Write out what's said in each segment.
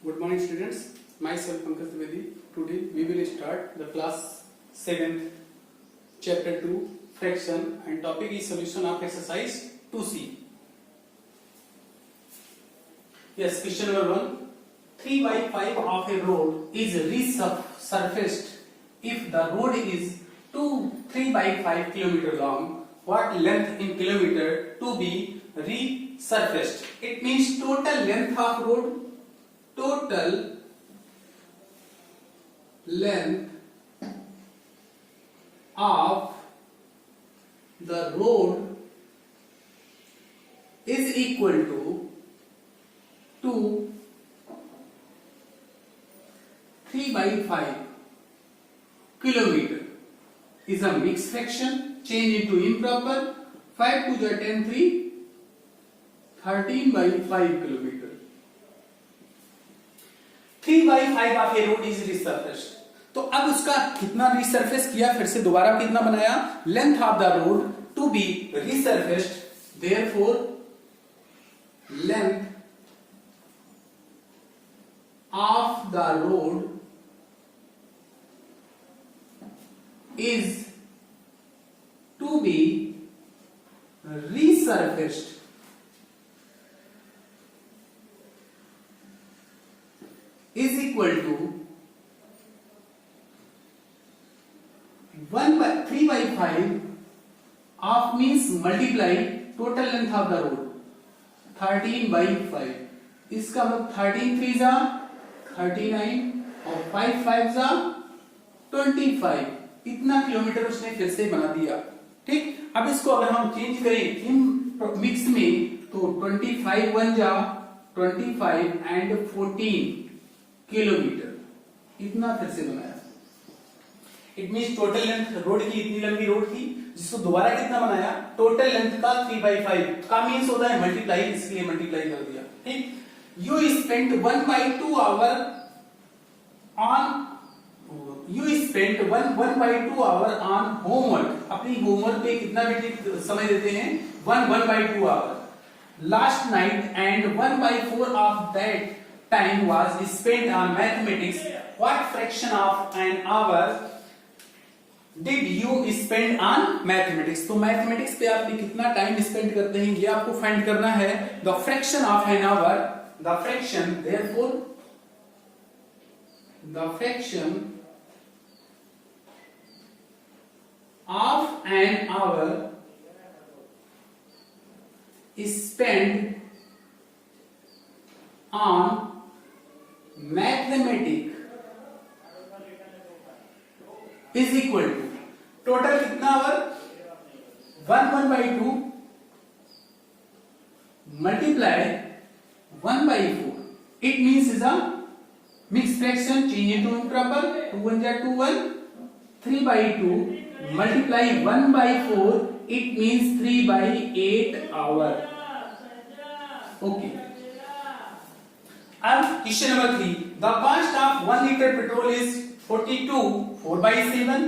Good morning, students. Myself Pankaj Trivedi. Today we will start the class 7th, chapter 2, fraction, and topic is solution of exercise 2C. Yes, question number 1. 3 by 5 of a road is resurfaced if the road is 3 by 5 kilometer long. What length in kilometer to be resurfaced? It means total length of road. Total length of the road is equal to 3 by 5 kilometer is a mixed fraction, change into improper. 5 to the 10 3 13 by 5 kilometer. 3 by 5 of a road is resurfaced. तो अब उसका कितना resurface किया, फिर से दोबारा कितना बनाया, length of the road to be resurfaced, therefore length of the road is to be resurfaced is equal to 3 by 5 of means multiply total length of the road 13 by 5. इसका मतलब 13 3 जा 39 और 5 5 जा 25. इतना किलोमीटर उसने फिर से बना दिया. ठीक, अब इसको अगर हम चेंज करें इन मिक्स में तो 25 1 जा 25 एंड 14 किलोमीटर इतना फिर से बनाया. It means total length road की इतनी लंबी रोड थी जिसको दोबारा कितना बनाया, टोटल लेंथ का 3 by 5 का मींस होता है मल्टीप्लाई, इसलिए मल्टीप्लाई कर दिया. ठीक, you spent 1/2 hour on homework. अपनी होमवर्क पे कितना समय देते हैं, 1/2 hour. Last night and 1/4 of that time was spent on mathematics. What fraction of an hour did you spend on mathematics? तो mathematics पे आप कितना टाइम स्पेंड करते हैं ये आपको फाइंड करना है. The fraction of an hour, the fraction, therefore the fraction of an hour is spent on mathematic is equal to total कितना hour 1/2 multiply 1/4. It means is a mix fraction, change into improper. 2 1 जा 2 1 3/2 multiply 1/4. It means 3/8 hour. Okay, अब question number 3. The cost of 1 litre petrol is 42 4/7.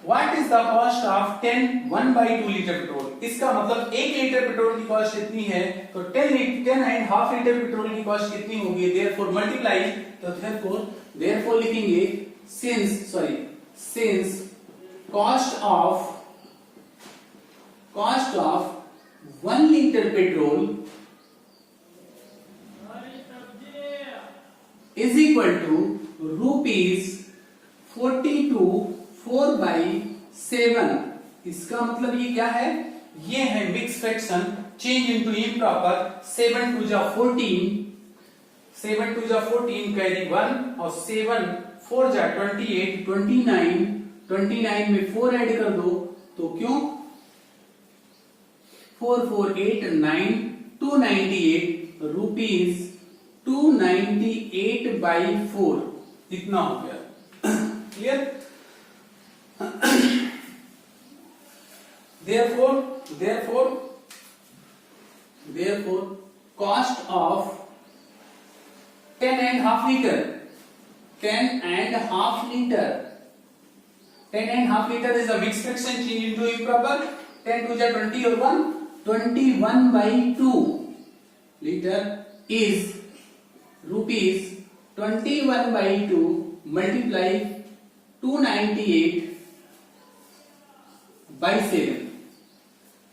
What is the cost of 10 1/2 litre petrol? इसका मतलब 1 litre petrol की cost कितनी है, तो 10 and half litre petrol की cost कितनी होगी, देयरफॉर मल्टीप्लाई. तो देयरफॉर लिखेंगे since cost of 1 litre petrol is equal to rupees 42 4/7. इसका मतलब ये क्या है, ये है mix fraction, change into improper. 7 2 जा 14 कैरी 1 और 7 4 जा 28 29 में 4 ऐड कर दो तो क्यों 4 4 8 9 298 रुपीज 298/4 इतना हो गया. Clear? therefore cost of 10 and half liter 10 and half liter is a mixed fraction, change into improper. 10 to the 20 और 1 21/2 liter is rupees 21/2 multiply 298/7.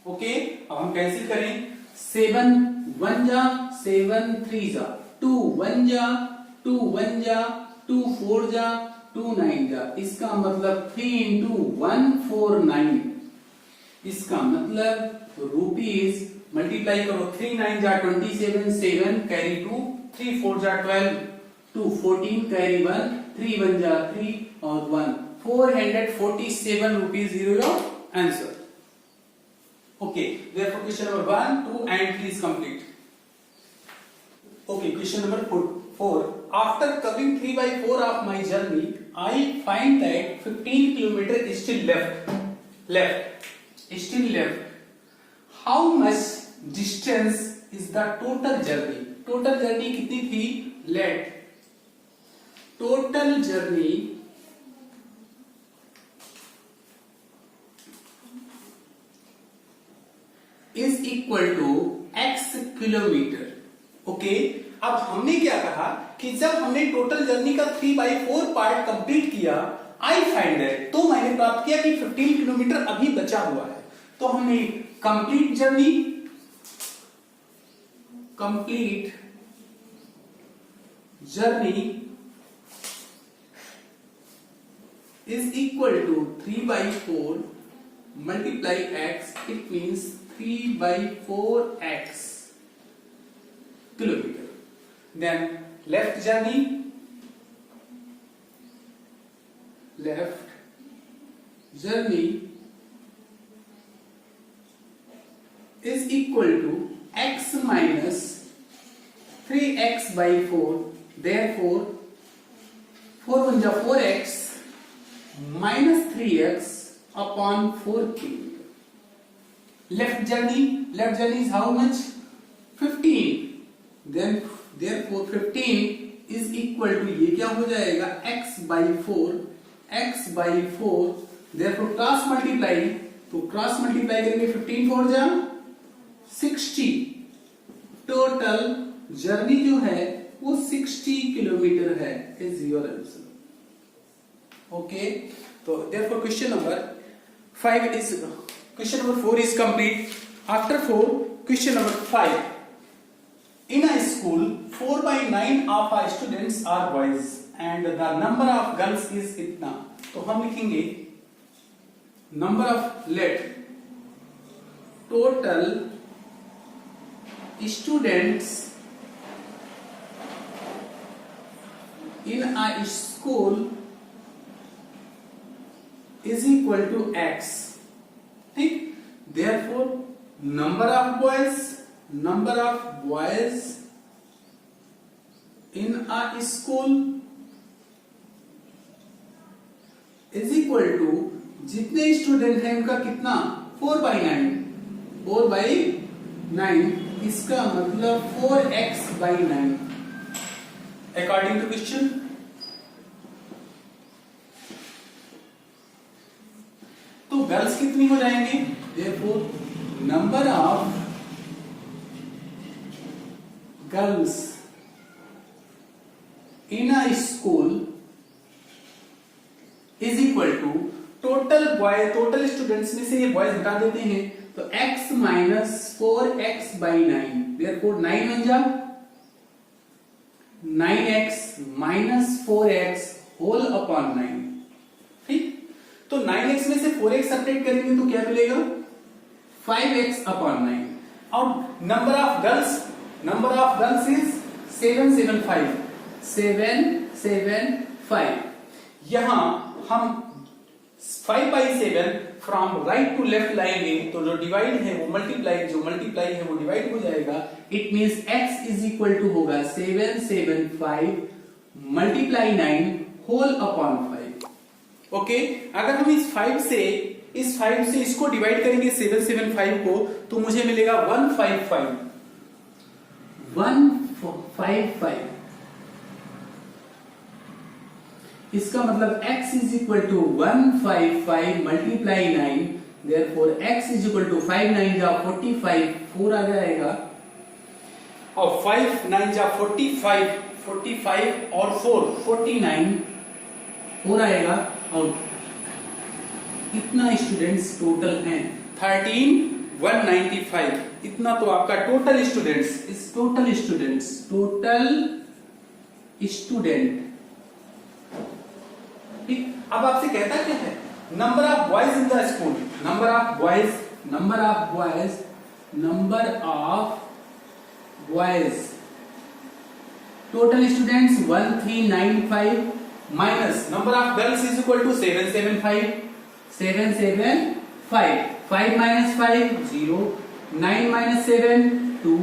Okay, अब हम कैंसिल करें. 7 1 जा, 7 3 जा, 2 1 जा, 2 1 जा, 2 4 जा, 2 9 जा. इसका मतलब 3 into 149. इसका मतलब रुपीज मल्टीप्लाई करो. 3 9 जा 27, 7 कैरी 2, 3 4 जा 12, 2 14 कैरी 1, 3 1 जा 3 और 1 447 rupees. Your answer. Okay, therefore question number 1, 2 and 3 is complete. Okay, question number 4. After covering 3/4 of my journey, I find that 15 kilometer is still left. How much distance is the total journey? Total journey कितनी थी? Let total journey is equal to x kilometre. Okay, अब हमने क्या कहा कि जब हमने total journey का 3/4 पार्ट कंप्लीट किया, आई फाइंड दैट, तो मैंने प्राप्त किया कि 15 किलोमीटर अभी बचा हुआ है. तो हमने complete journey is equal to 3/4 multiply x. It means 3/4x kilometer. Then left journey is equal to x minus 3x/4. Therefore 4 1 जा 4x minus 3x upon 4 kilometer. Left journey is how much? 15. Then therefore 15 is equal to, ये क्या हो जाएगा? x/4. Therefore cross multiply, तो cross multiply करेंगे 15 4 जा 60. Total journey जो है वो 60 किलोमीटर है. Is your answer. ओके, तो therefore question number 4 is complete. After 4, question number 5. In a school, 4/9 of our students are boys and the number of girls is इतना. तो हम लिखेंगे number of total students in a school is equal to x. ठीक, therefore number of boys in a school is equal to जितने student हैं उनका कितना? 4/9. इसका मतलब 4x/9 अकॉर्डिंग टू क्वेश्चन. तो गर्ल्स कितनी हो जाएंगी? therefore number of girls in a school is equal to total students में से ये बॉयज हटा देते हैं, तो x minus 4x/9. therefore 9 1 जा 9x minus 4x whole upon 9. ठीक, तो 9x में से 4x सब्ट्रैक्ट करेंगे तो क्या मिलेगा? 5x upon 9. और नंबर ऑफ गर्ल्स इज 775. यहां हम 5/7 फ्रॉम राइट टू लेफ्ट लाएंगे, तो जो डिवाइड है वो मल्टीप्लाई है वो डिवाइड हो जाएगा. It means x is equal to होगा 775 मल्टीप्लाई 9 होल अपॉन 5. ओके, अगर हम इस 5 से इसको डिवाइड करेंगे 775 को, तो मुझे मिलेगा 155. इसका मतलब x is equal to 155 multiply 9. therefore x is equal to 5 9 जा 45 4 आ जाएगा, और 5 9 जा 45 45 और 4 49 और आएगा आउट। इतना स्टूडेंट्स टोटल हैं 13195। इतना तो आपका टोटल स्टूडेंट्स टोटल स्टूडेंट। ठीक, अब आपसे कहता क्या है, number of boys in the school, number of boys total students 1395 minus number of girls is equal to 775 5 minus 5 0 9 minus 7 2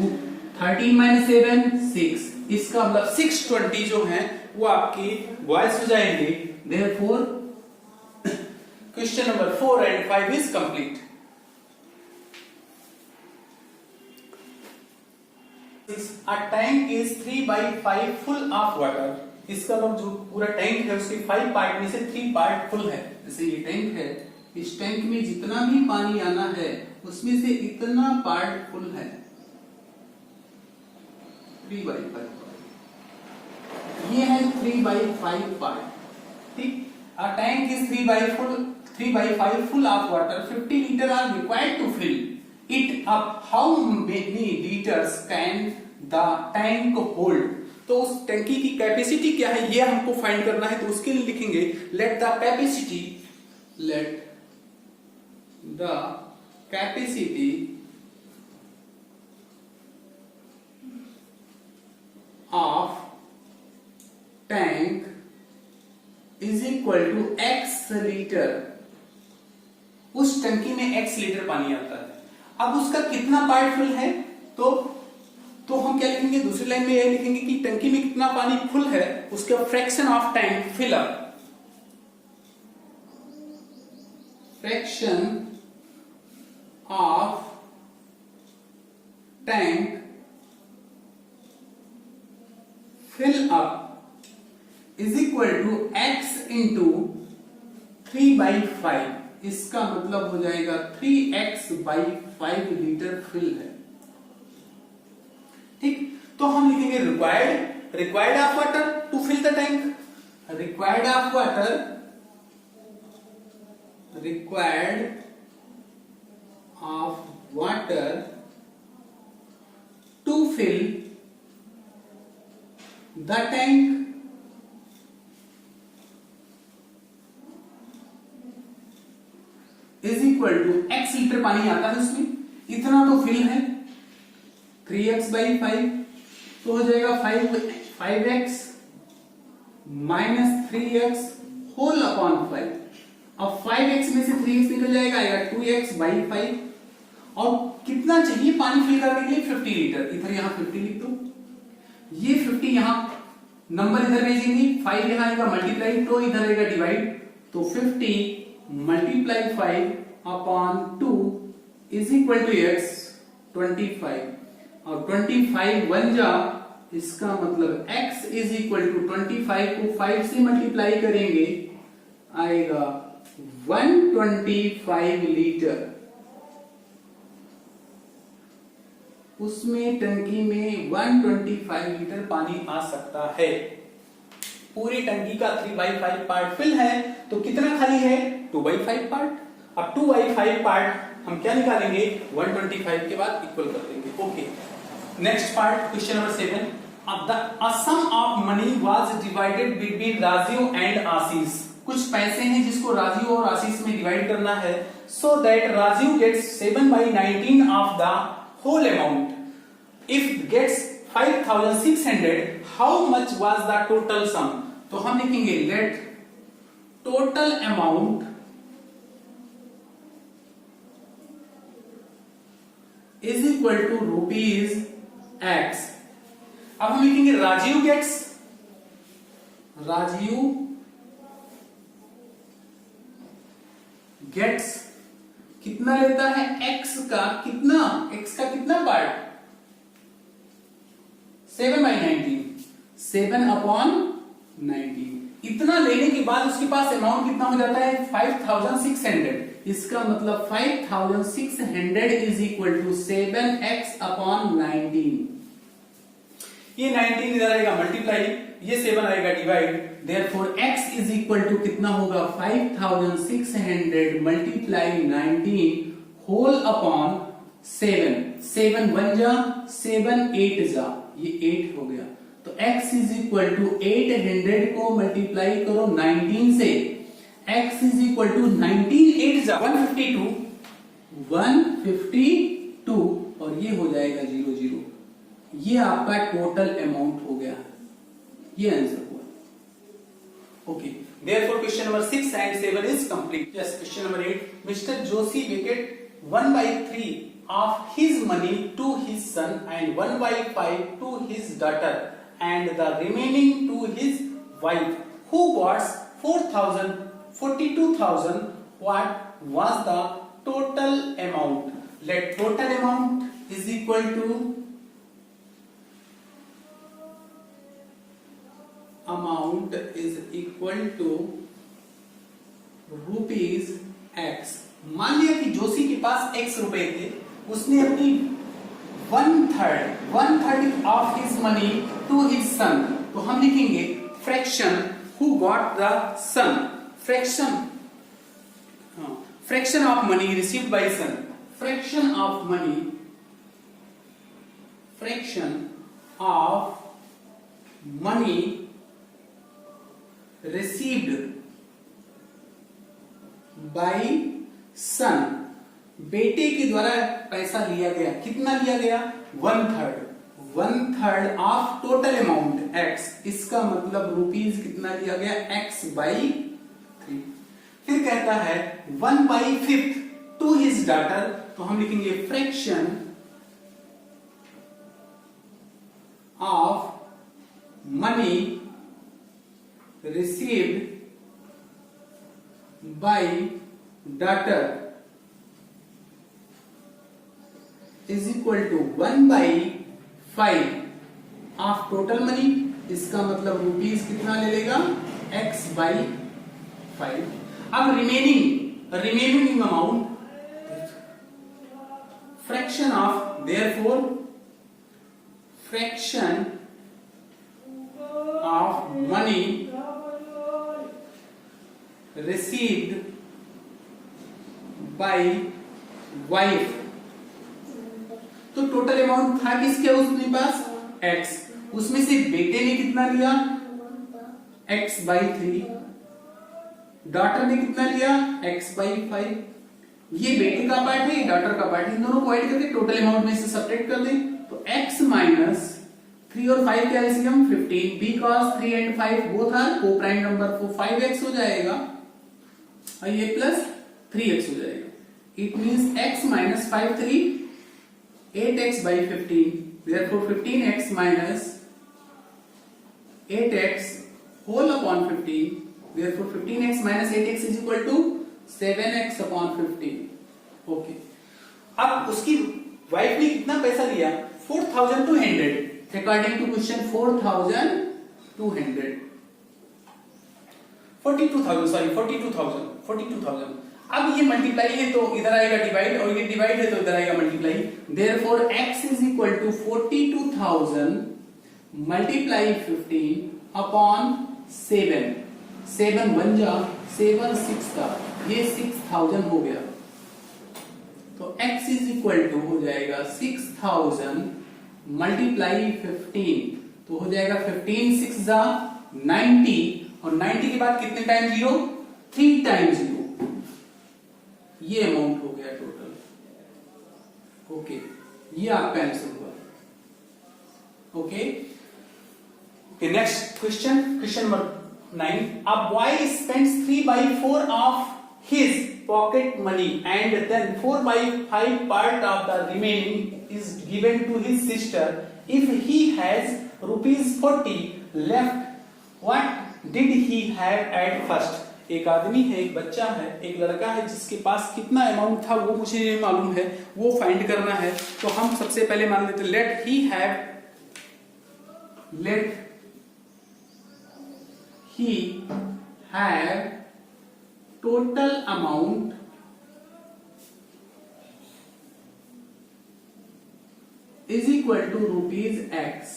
13 minus 7 6। इसका मतलब 620 जो है वो आपकी बॉयज हो जाएंगे। Therefore question number 4 and 5 is complete। A tank is 3 by 5 full of water। इसका मतलब जो पूरा टैंक है उसके 5 पार्ट में से 3 पार्ट फुल है। जैसे ये टैंक है, इस टैंक में जितना भी पानी आना है उसमें से इतना पार्ट फुल है 3 by 5। ये है 3 by 5 पार्ट। ठीक, a tank is 3 by 5 full of water, 50 liters are required to fill it up। How many liters can the tank hold? तो उस टैंकी की कैपेसिटी क्या है ये हमको फाइंड करना है। तो उसके लिए लिखेंगे let the capacity of tank is equal to x litre. उस टंकी में x लीटर पानी आता है। अब उसका कितना पार्ट फुल है, तो हम क्या लिखेंगे, दूसरी लाइन में ये लिखेंगे कि टंकी में कितना पानी फुल है उसका fraction of tank fill up, fraction of tank fill up is equal to x into 3 by 5। इसका मतलब हो जाएगा 3x by 5 लीटर फिल है। ठीक, तो हम लिखेंगे required of water to fill the tank, required of water to fill the tank is equal to x litre पानी आता है उसमें, इतना तो फिल है 3x by 5, तो हो जाएगा 5x minus 3x whole upon 5। अब 5x में से 3x निकल जाएगा, आएगा 2x by 5। और कितना चाहिए पानी फिल करने के लिए 50 लीटर। इधर यहां 50 लिख दो, ये 50 यहां नंबर इधर भेजेंगे, 5 यहां आएगा मल्टीप्लाई, तो इधर आएगा डिवाइड, तो 50 multiply 5 upon 2 is equal to x 25। और 25 बन जा, इसका मतलब x इज इक्वल टू 25 को 5 से मल्टीप्लाई करेंगे, आएगा 125 लीटर। उसमें टंकी में 125 लीटर पानी आ सकता है। पूरी टंकी का 3 by 5 पार्ट फिल है, तो कितना खाली है 2 by 5 पार्ट। अब 2 by 5 पार्ट हम क्या निकालेंगे, 125 के बाद इक्वल कर देंगे। Okay, next part question number 7। A sum of money was divided between Rajiv and Ashish. कुछ पैसे हैं जिसको राजीव और आशीष में डिवाइड करना है, so that Rajiv gets 7 by 19 of the whole amount। If gets 5600, how much was the total sum? तो हम लिखेंगे let total amount is equal to rupees x। अब हम लिखेंगे राजीव गेट्स कितना लेता है, x का कितना पार्ट 7 by 19, 7 upon 19। इतना लेने के बाद उसके पास अमाउंट कितना हो जाता है 5600। इसका मतलब 5600 is equal to 7x upon 19। ये 19 इधर आएगा मल्टीप्लाई, ये 7 आएगा divide, therefore x is equal to कितना होगा 5600 मल्टीप्लाई 19 होल अपॉन 7, 7 1 जा 7 8 जा, ये 8 हो गया। तो x इज इक्वल टू 800 को मल्टीप्लाई करो 19 से, x इज इक्वल टू 19 8 जा 152 और ये हो जाएगा 0 0। ये आपका टोटल अमाउंट हो गया, ये आंसर हुआ। Okay, therefore question number 6 and 7 is complete. Yes, question number 8, mister Joshi vacate 1/3 of his money to his son and 1/5 to his daughter and the remaining to his wife, who got 42,000. What was the total amount? Let total amount is equal to rupees x। मान लिया कि जोशी के पास x रुपए थे, उसने अपनी 1/3 of his money to his son, तो हम लिखेंगे fraction who got the son, fraction of money received by son, fraction of money received by son, बेटे के द्वारा पैसा लिया गया, कितना लिया गया 1/3 ऑफ टोटल अमाउंट x, इसका मतलब रुपीज कितना लिया गया x/3। फिर कहता है 1/5 टू हिज डॉटर, तो हम लिखेंगे fraction of money received by daughter is equal to 1/5 of total money, इसका मतलब रुपीज कितना ले लेगा x/5। अब remaining amount fraction of, therefore fraction of money received by wife, तो टोटल अमाउंट था किसके उसके पास x, उसमें से बेटे ने कितना लिया x/3, डॉटर ने कितना लिया x/5। ये बेटे का पार्ट है, डॉटर का पार्ट है, इन दोनों को ऐड करके टोटल अमाउंट में से सब्ट्रैक्ट कर दें, तो x माइनस 3 और 5 का LCM 15, because 3 and 5 both are coprime number, तो 5x हो जाएगा और ये प्लस 3x हो जाएगा। It means x minus 5 3 8x/15, therefore 15x minus 8x whole upon 15, therefore 15x minus 8x is equal to 7x upon 15। Okay, अब उसकी wife ने कितना पैसा लिया 4200, अकॉर्डिंग टू क्वेश्चन 42,000। अब ये मल्टीप्लाई है तो इधर आएगा डिवाइड, और ये डिवाइड है तो इधर आएगा multiply, therefore x is equal to 42,000 multiply 15 upon 7, 7 1 जा 7 6 का, ये 6000 हो गया, तो x इज इक्वल टू हो जाएगा 6000 मल्टीप्लाई 15, तो हो जाएगा 15 6 जा 90, और 90 के बाद कितने टाइम 0 3 टाइम 0, ये अमाउंट हो गया टोटल। ओके, ये आपका आंसर हुआ। Okay, next question, question number 9, a boy spends 3/4 of his pocket money and then 4/5 part of the remaining is given to his sister. If he has ₹40 left, what did he have at first? एक आदमी है, एक बच्चा है, एक लड़का है जिसके पास कितना अमाउंट था वो मुझे नहीं मालूम है, वो फाइंड करना है। तो हम सबसे पहले मान लेते let he have total amount is equal to ₹x,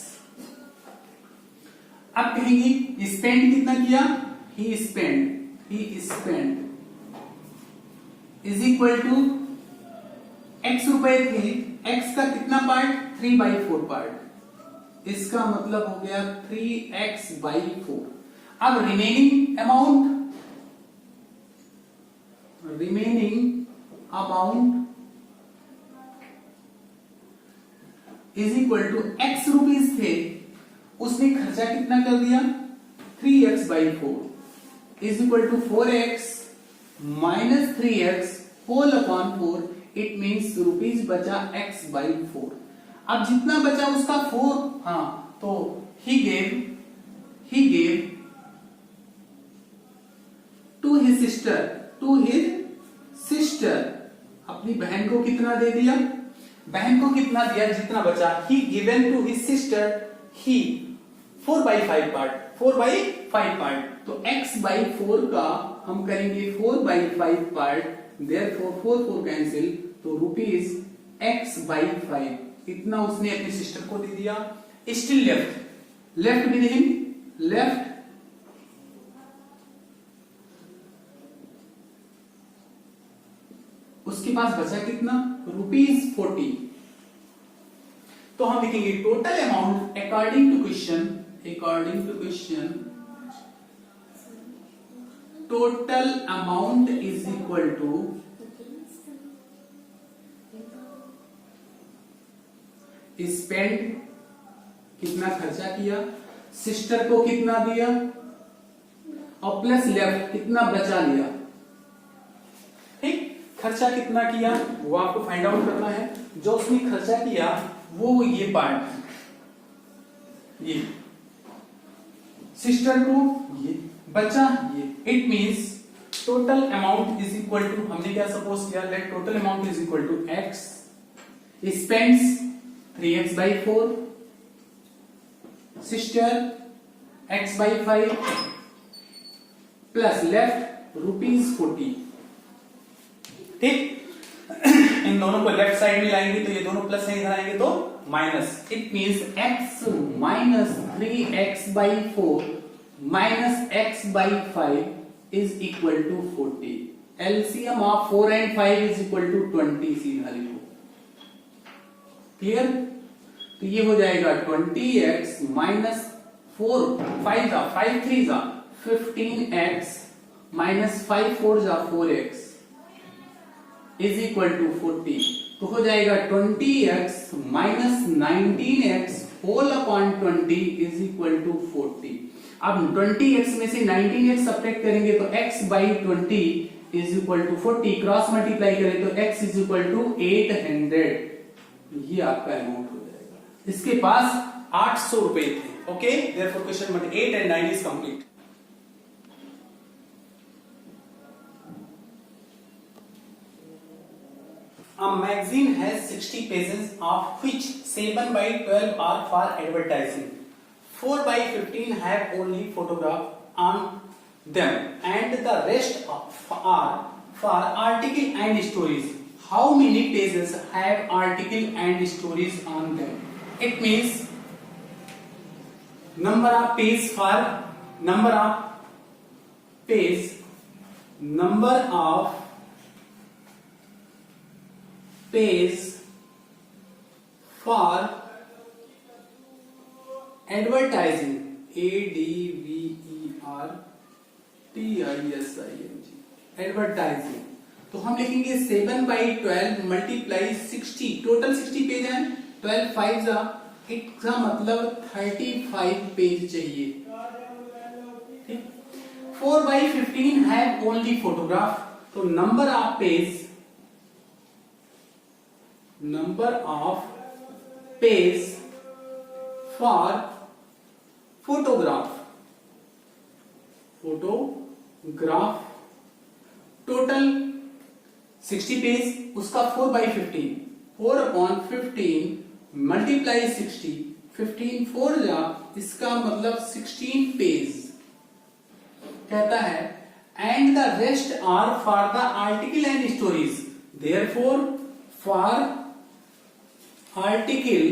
अब कहेंगे स्पेंड कितना किया, he spend is equal to x रुपए थे, x का कितना पार्ट, 3/4 पार्ट, इसका मतलब हो गया 3x/4। अब remaining amount is equal to x rupees थे, उसने खर्चा कितना कर दिया, 3x/4 is equal to 4x minus 3x whole upon 4, it means rupees बचा x/4। अब जितना बचा उसका 4, हाँ, तो he gave to his sister, अपनी बहन को कितना दे दिया, बहन को कितना दिया, जितना बचा, he given to his sister, he 4/5 part, तो x/4 का हम करेंगे 4/5 पार्ट, देयरफॉर 4 कैंसिल, तो रुपीज x/5 इतना उसने अपनी सिस्टर को दे दिया। Still left with him, left उसके पास बचा कितना, ₹40। तो हम लिखेंगे total amount according to question, total amount is equal to spend, कितना खर्चा किया, सिस्टर को कितना दिया, और प्लस लेफ्ट कितना बचा लिया। ठीक, खर्चा कितना किया वो आपको फाइंड आउट करना है। जो उसने खर्चा किया वो ये पार्ट, ये सिस्टर को ये बचा ये, it means total amount is equal to, हमने क्या सपोज किया, let total amount is equal to x spends 3x/4, sister x/5 plus left ₹40। ठीक, इन दोनों को लेफ्ट साइड में लाएंगे तो ये दोनों प्लस है, इधर आएंगे तो minus, it means x minus 3x/4 minus x/5 is equal to 40। LCM of 4 and 5 is equal to 20, सीधा लिखो। क्लियर, तो ये हो जाएगा 20x माइनस 5 3 जा 15x माइनस 5 4 जा 4x इज इक्वल टू 40। तो हो जाएगा 20x minus 19x whole upon 20 is equal to 40। अब 20x में से 19x सब्ट्रैक्ट करेंगे तो x/20 is equal to 40, cross multiply करें तो x इज इक्वल टू 800। ये आपका अमाउंट हो जाएगा। इसके पास 800 रुपए थे। Okay, therefore question number 8 and 9 is complete. A magazine has 60 pages, of which 7/12 are for advertising, 4/15 have only photograph on them, and the rest are for article and stories. How many pages have article and stories on them? It means number of page for number of page, number of page for advertising, ADVERTISING, advertising। तो हम लिखेंगे 7/12 multiply 60, total 60 page है, 12 5 जा, इसका मतलब 35 page चाहिए। ठीक, 4/15 have only photograph, तो number of page for photograph total 60 page, उसका 4/15, 4/15 मल्टीप्लाई 60, 15 4 जा, इसका मतलब 16 पेज। कहता है and the rest are for the article and stories, therefore for article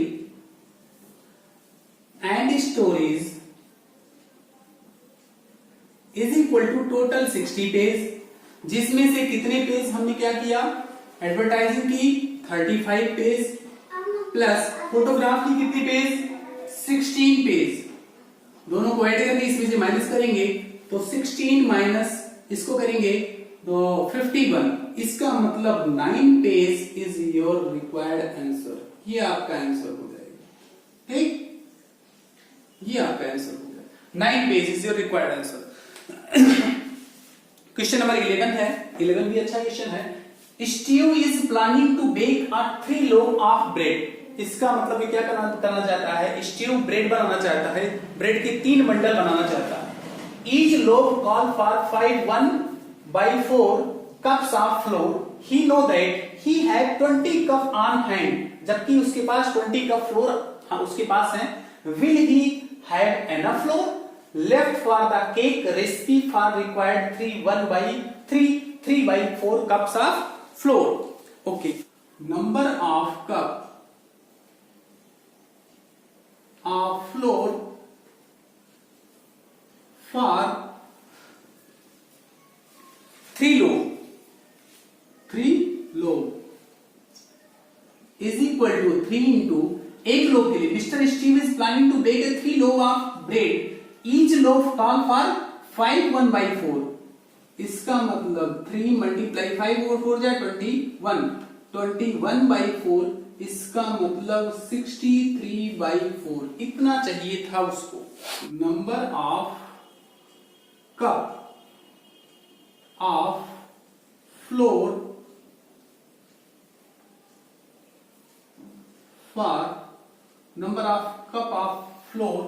and stories is equal to total 60 page, जिसमें से कितने पेज हमने क्या किया, एडवर्टाइजिंग की 35 पेज, प्लस फोटोग्राफ की कितनी पेज, 16 पेज। दोनों को ऐड करके इसमें से माइनस करेंगे तो 16 माइनस इसको करेंगे तो 51, इसका मतलब 9 page is your required answer. ये आपका आंसर हो जाएगा, ठीक, ये आपका आंसर हो जाएगा, 9 page is your required answer. Question number 11 है, 11 भी अच्छा क्वेश्चन है। Steve is planning to bake a 3 loaf of bread. इसका मतलब ये क्या करना चाहता है, स्टीव ब्रेड बनाना चाहता है, ब्रेड के 3 बंडल बनाना चाहता है। Each loaf call for 5 1/4 cups of floor, he know that he had 20 cup on hand, जबकि उसके पास 20 कप फ्लोर उसके पास है। Will he have enough floor left for the cake recipe for required 3/4 cups of floor. Okay, number of cup of flour for 3 loaf is equal to 3 into, एक loaf के लिए mister Steve is planning to bake a 3 loaf of bread, each loaf call for 5 1/4, इसका मतलब 3 multiply 5 और 4 जाए 21/4, इसका मतलब 63/4 इतना चाहिए था उसको। Number of cup of floor for, number of cup of floor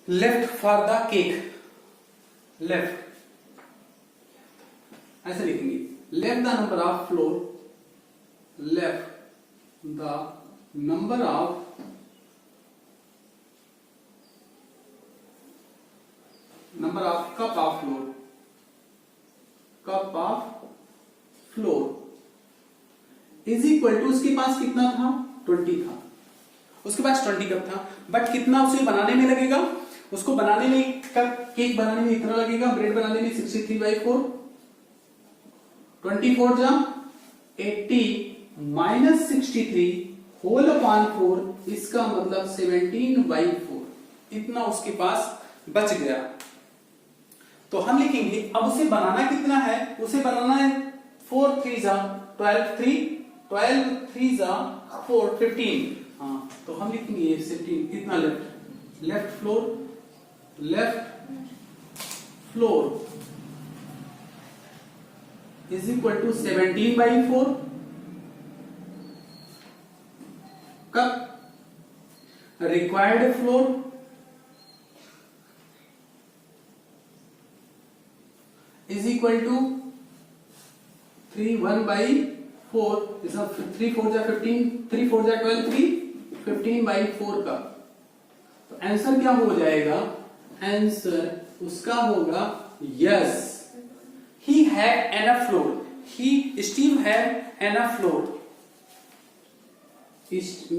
left for the cake, left ऐसे लिखेंगे, left the number of floor, left the number of cup of flour is equal to, उसके पास कितना था, 20 था, उसके पास 20 cup था, but कितना उसे बनाने में लगेगा, उसको बनाने में केक बनाने में इतना लगेगा, ब्रेड बनाने में 63/4, 24 जा 80 माइनस 63 होल अपॉन 4, इसका मतलब 17/4 इतना उसके पास बच गया। तो हम लिखेंगे, अब उसे बनाना कितना है, उसे बनाना है 4 3 जा 12 3 जा 4 15, हाँ तो हम लिखेंगे 17 कितना, left flour is equal to 17/4 cup required flour is equal to 3 1/4, 3 4 जा 15, 3 4 जा 12 15/4 कप। तो आंसर क्या हो जाएगा, आंसर उसका होगा yes, he had enough flour, Steve had enough flour,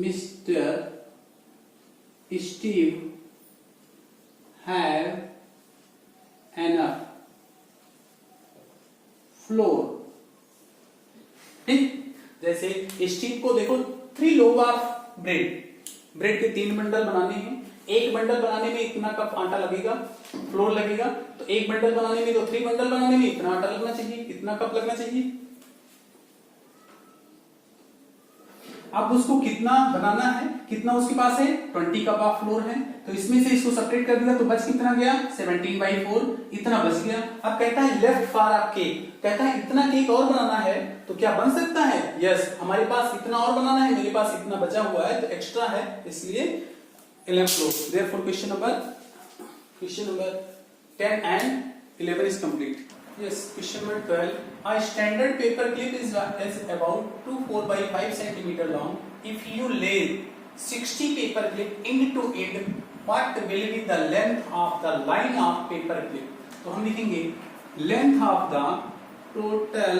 Mr. Steve have enough flour, ठीक। जैसे स्टीव को देखो 3 लोफ ऑफ ब्रेड के 3 बंडल बनाने हैं, एक बंडल बनाने में इतना कप आटा लगेगा, फ्लोर लगेगा, तो एक बंडल बनाने में तो 3 बंडल बनाने में इतना आटा लगना चाहिए, इतना कप लगना चाहिए। अब उसको कितना बनाना है, कितना उसके पास है, 20 कप ऑफ फ्लोर है, तो इसमें से इसको सब्ट्रैक्ट कर दिया तो बच कितना गया, 17/4 इतना बच गया। अब कहता है लेफ्ट फॉर अ केक, कहता है इतना केक और बनाना है, तो क्या बन सकता है, यस हमारे पास इतना और बनाना है, मेरे पास इतना बचा हुआ है तो एक्स्ट्रा है, इसलिए 11 floor. Therefore question number 10 and 11 is complete. Yes, question number 12. A standard paper clip is about 2 4 by 5 centimeter long. If you lay 60 paper clip end to end, what will be the length of the line of paper clip? तो हम लिखेंगे length of the total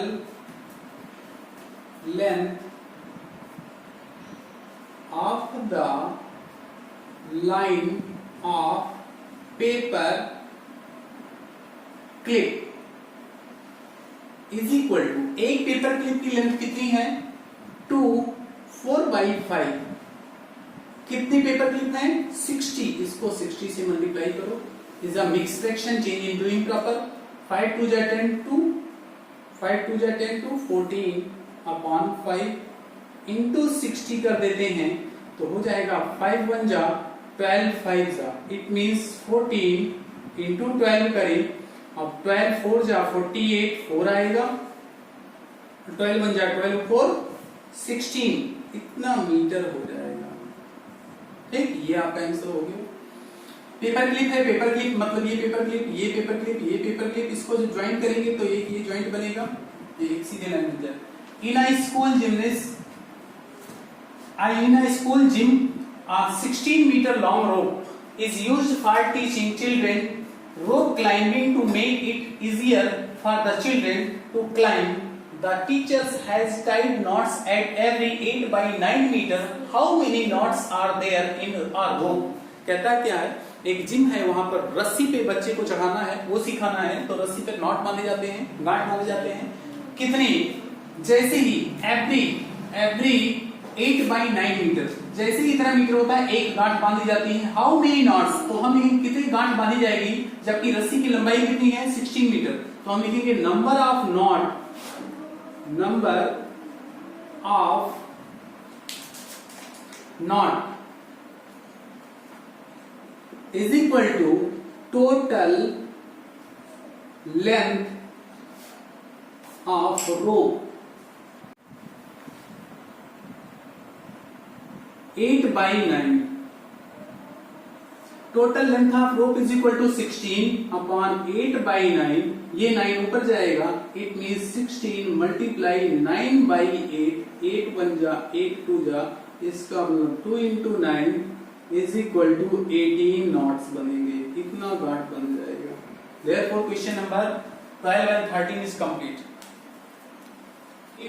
length of the line of paper clip is equal to, एक paper clip की length कितनी है 2, 4/5, कितनी paper clip है 60, इसको 60 से मल्टीप्लाई करो, is a mix fraction, change in doing proper, 5 2 जा 10 2, 5 2 जा 10 2, 14/5 इंटू 60 कर देते हैं तो हो जाएगा 5 1 जा 12 5 जा, इट मींस 14 इंटू 12 करें, अब 12 4 जा 48, 4 आएगा, 12 1 जा 12 4 16, इतना मीटर हो जाएगा। ठीक, ये आपका आंसर हो गया। पेपर क्लिप है, पेपर क्लिप मतलब ये पेपर क्लिप, ये पेपर क्लिप, ये पेपर क्लिप, इसको जो ज्वाइंट करेंगे तो ये ज्वाइंट बनेगा, ये एक सीधे लाइन बन जाए। इन अ school gym a 16 meter long rope is used for teaching children rope climbing to make it easier for the children to climb. The teachers has tied knots at every 8/9 meter. How many knots are there in a rope? कहता क्या है, एक gym है, वहां पर रस्सी पे बच्चे को चढ़ाना है, वो सिखाना है, तो रस्सी पे नॉट बांधे जाते हैं, गांठ बांधे जाते हैं, कितनी, जैसे ही एवरी 8/9 मीटर, जैसे ही इतना मीटर होता है एक गांठ बांधी जाती है। हाउ मेनी नॉट्स, तो हम लिखेंगे कितनी गांठ बांधी जाएगी, जबकि रस्सी की लंबाई कितनी है 16 मीटर, तो हम लिखेंगे number of knot is equal to total length of rope, 8/9, total length of rope is equal to 16/8/9, ये 9 ऊपर जाएगा, इट मींस 16 मल्टीप्लाई 9/8, 8 1 जा 8 2 जा, इसका मतलब 2 into 9 is equal to 18 knots बनेंगे, इतना गांठ बन जाएगा। Therefore question number 12 and 13 is complete.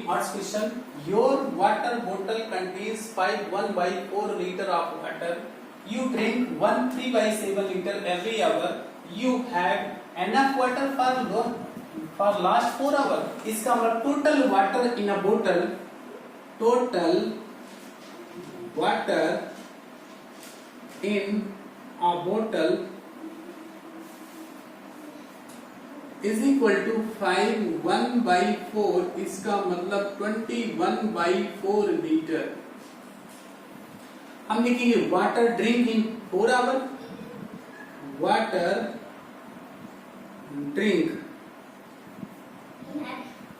What's question? Your water bottle contains 1/4 liter of water. You drink 3/7 liter every hour. You have enough water for last 4 hours. इसका मतलब total water in a bottle, total water in a bottle is equal to 5 1/4, इसका मतलब 21/4 litre. हम लिखेंगे water drink in 4 hour, water drink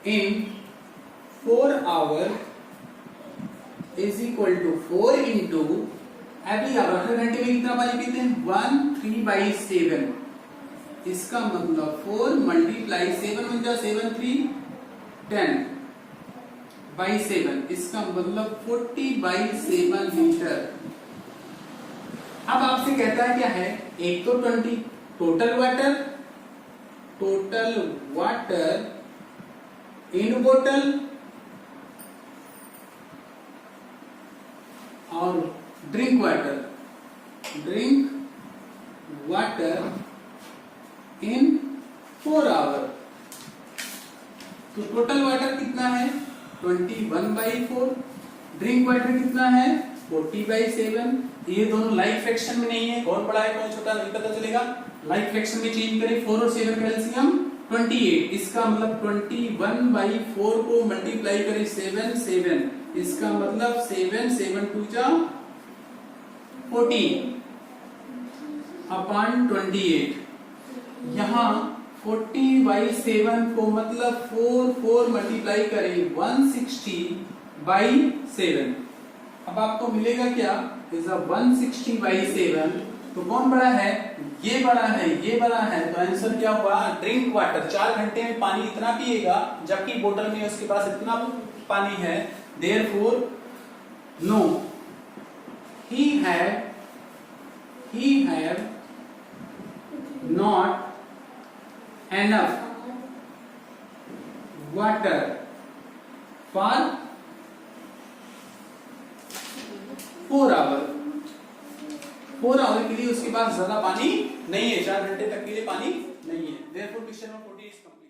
in 4 hour is equal to 4 into every hour, हर घंटे में कितना पानी पीते हैं 1 3/7, इसका मतलब 4 मल्टीप्लाई 7 1 जा 7 3 10/7, इसका मतलब 40/7 लीटर। अब आपसे कहता है क्या है, एक तो 20 टोटल वाटर इन बोतल और ड्रिंक वाटर इन 4 आवर, तो टोटल वाटर कितना है 21/4, ड्रिंक वाटर कितना है 40/7। ये दोनों लाइक फ्रैक्शन में नहीं है, कौन बड़ा है कौन छोटा नहीं पता चलेगा, लाइक फ्रैक्शन में चेंज करें, 4 और 7 का एलसीएम 28, इसका मतलब 21/4 को मल्टीप्लाई करें 7, इसका मतलब 7 7 2 जा 14/28। यहाँ 40/7 को मतलब 4 मल्टीप्लाई करें 160/7, अब आपको मिलेगा क्या, इज अ 160/7, तो कौन बड़ा है, ये बड़ा है, तो आंसर क्या हुआ, ड्रिंक वाटर 4 घंटे में पानी इतना पिएगा, जबकि बोतल में उसके पास इतना पानी है, therefore no he have not enough water for 4 hour, 4 hour के लिए उसके पास ज्यादा पानी नहीं है, 4 घंटे तक के लिए पानी नहीं है। Therefore question number 14 is complete.